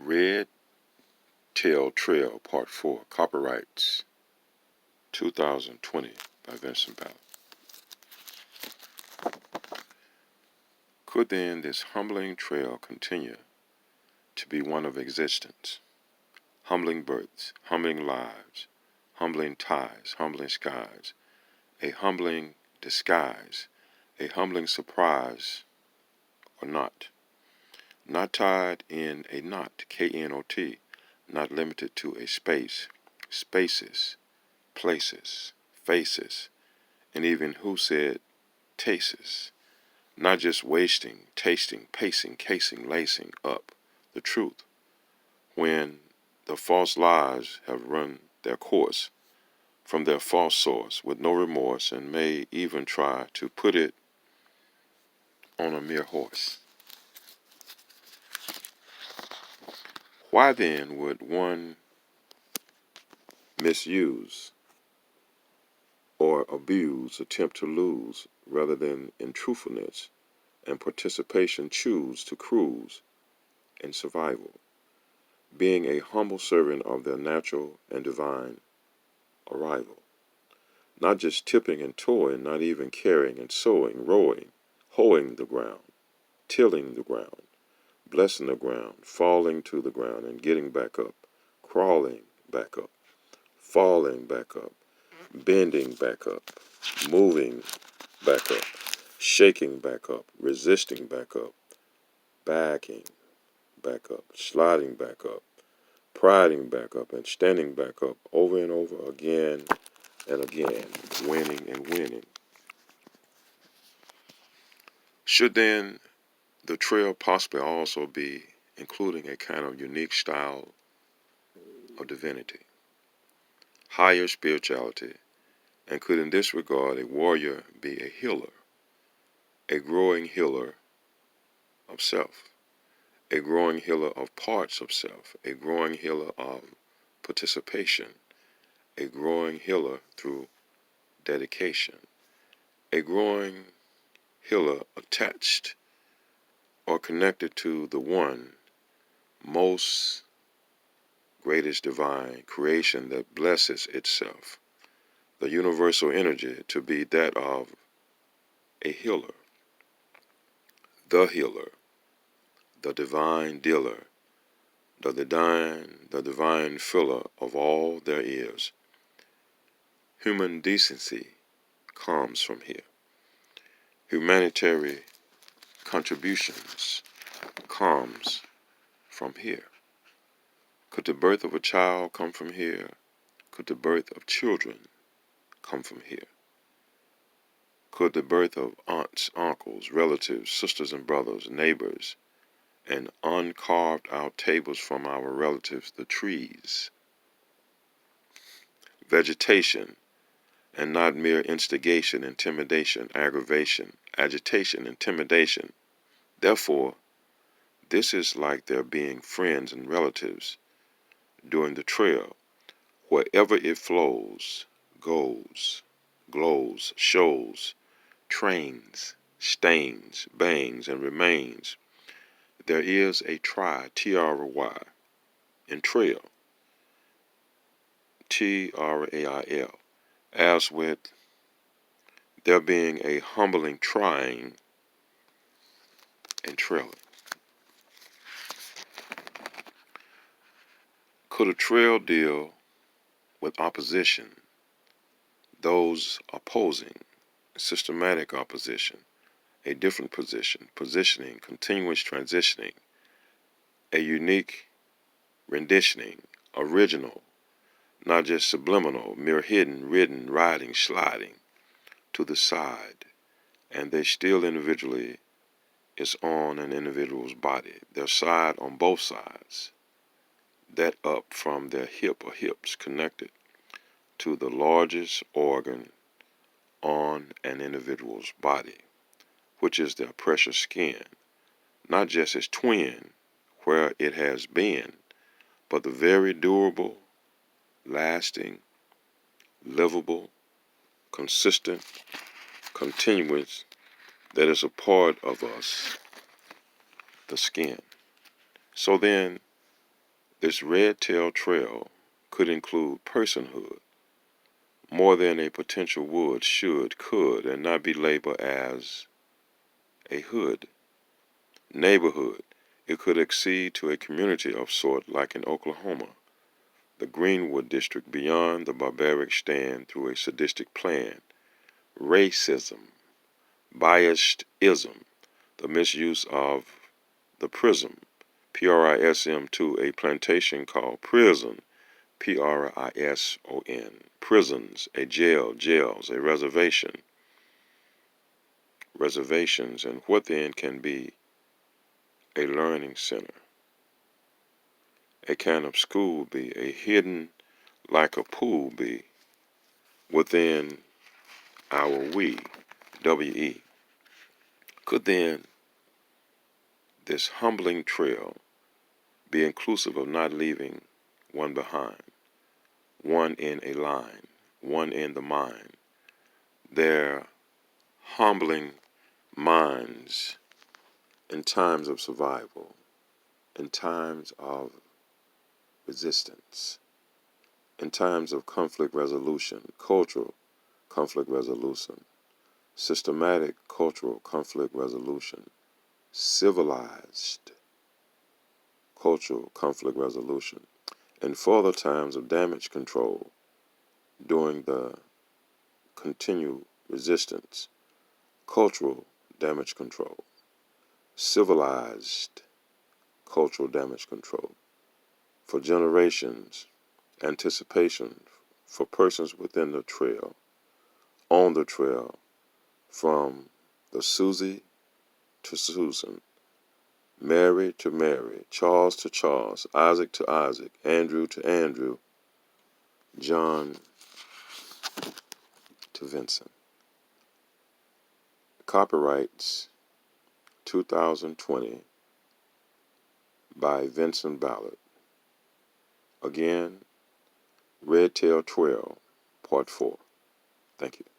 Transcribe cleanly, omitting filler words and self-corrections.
Red Tail Trail Part 4, copyrights 2020 by Vinson Ballard. Could then this humbling trail continue to be one of existence? Humbling births, humbling lives, humbling ties, humbling skies, a humbling disguise, a humbling surprise, or not? Not tied in a knot, K-N-O-T, not limited to a space, spaces, places, faces, and even who said tastes. Not just wasting, tasting, pacing, casing, lacing up the truth when the false lies have run their course from their false source with no remorse and may even try to put it on a mere horse. Why then would one misuse or abuse, attempt to lose, rather than in truthfulness and participation choose to cruise in survival, being a humble servant of their natural and divine arrival? Not just tipping and toeing, not even carrying and sowing, rowing, hoeing the ground, tilling the ground, blessing the ground, falling to the ground and getting back up, crawling back up, falling back up, bending back up, moving back up, shaking back up, resisting back up, backing back up, sliding back up, priding back up, and standing back up over and over again and again, winning and winning. Should then the trail possibly also be including a kind of unique style of divinity, higher spirituality, and could in this regard a warrior be a healer, a growing healer of self, a growing healer of parts of self, a growing healer of participation, a growing healer through dedication, a growing healer attached or connected to the one most greatest divine creation that blesses itself, the universal energy to be that of a healer, the divine dealer, the divine filler of all there is. Human decency comes from here. Humanitarian contributions comes from here. Could the birth of a child come from here? Could the birth of children come from here? Could the birth of aunts, uncles, relatives, sisters and brothers, neighbors, and uncarved out tables from our relatives, the trees, vegetation, and not mere instigation, intimidation, aggravation, agitation, intimidation? Therefore, this is like their being friends and relatives during the trail, wherever it flows, goes, glows, shows, trains, stains, bangs, and remains. There is a try, T-R-Y, in trail, T-R-A-I-L, as with there being a humbling trying and trailing. Could a trail deal with opposition, those opposing, systematic opposition, a different position, positioning, continuous transitioning, a unique renditioning, original, not just subliminal, mere hidden, ridden, riding, sliding to the side, and they still individually is on an individual's body, their side on both sides, that up from their hip or hips connected to the largest organ on an individual's body, which is their precious skin, not just its twin, where it has been, but the very durable, lasting, livable, consistent, continuous that is a part of us, the skin. So then, This red-tail trail could include personhood more than a potential would, should, could, and not be labeled as a hood. Neighborhood. It could accede to a community of sort like in Oklahoma, the Greenwood District beyond the barbaric stand through a sadistic plan. Racism. Biasedism. The misuse of the prism, PRISM, to a plantation called prison, PRISON. Prisons, a jail, jails, a reservation, reservations, and what then can be a learning center. A kind of school be, a hidden like a pool be, within our we, WE. Could then this humbling trail be inclusive of not leaving one behind, one in a line, one in the mind, their humbling minds in times of survival, in times of resistance, in times of conflict resolution, cultural conflict resolution, systematic cultural conflict resolution, civilized cultural conflict resolution, and further times of damage control during the continued resistance, cultural damage control, civilized cultural damage control, for generations, anticipation for persons within the trail, on the trail, from the Susie to Susan, Mary to Mary, Charles to Charles, Isaac to Isaac, Andrew to Andrew, John to Vinson. Copyrights 2020 by Vinson Ballard. Again, Red Tail Trail, Part 4. Thank you.